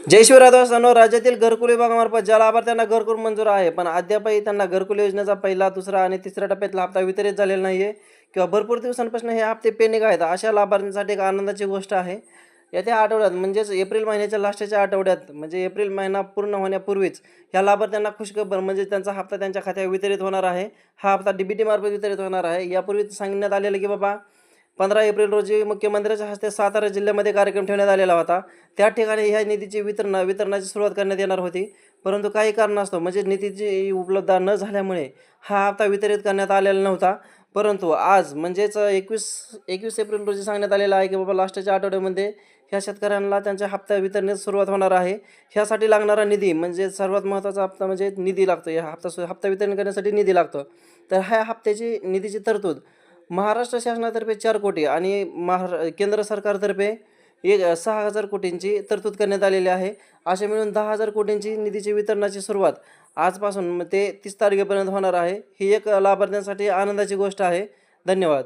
जय शिवराय दोस्तांनो, राज्यातील घरकुल विभागामार्फत ज्या लाभार्थ्यांना घरकुल मंजूर आहे पण अद्यापही त्यांना घरकुल योजनेचा पहिला, दुसरा आणि तिसऱ्या टप्प्यातला हप्ता वितरित झालेला नाही आहे किंवा भरपूर दिवसांपासून हे हप्ते पेंडिंग आहेत, अशा लाभार्थ्यांसाठी एक आनंदाची गोष्ट आहे. येत्या आठवड्यात म्हणजेच एप्रिल महिन्याच्या लास्टच्या आठवड्यात म्हणजे एप्रिल महिना पूर्ण होण्यापूर्वीच ह्या लाभार्थ्यांना खुशखबर म्हणजे त्यांचा हप्ता त्यांच्या खात्यावर वितरित होणार आहे. हा हप्ता DBT मार्फत वितरित होणार आहे. यापूर्वी सांगण्यात आलेलं की बाबा 15 एप्रिल रोजी मुख्यमंत्र्यांच्या हस्ते सातारा जिल्ह्यामध्ये कार्यक्रम ठेवण्यात आलेला होता. त्या ठिकाणी ह्या निधीची वितरणाची सुरुवात करण्यात येणार होती. परंतु काही कारणास्तव म्हणजे निधीची उपलब्धता न झाल्यामुळे हा हप्ता वितरित करण्यात आलेला नव्हता. परंतु आज म्हणजेच 21 एप्रिल रोजी सांगण्यात आलेलं आहे की बाबा लास्टच्या आठवड्यामध्ये ह्या शेतकऱ्यांना त्यांच्या हप्ता वितरणास सुरुवात होणार आहे. ह्यासाठी लागणारा निधी म्हणजे सर्वात महत्त्वाचा हप्ता म्हणजे निधी लागतो. या हप्ता वितरण करण्यासाठी निधी लागतो. तर ह्या हप्त्याची निधीची तरतूद महाराष्ट्र शासनातर्फे 4 कोटी आणि केंद्र सरकारतर्फे 6,000 कोटींची तरतूद करण्यात आलेली आहे. असे मिळून 10,000 कोटींची निधीची वितरणाची सुरुवात आजपासून ते 30 तारखेपर्यंत होणार आहे. ही एक लाभार्थ्यांसाठी आनंदाची गोष्ट आहे. धन्यवाद.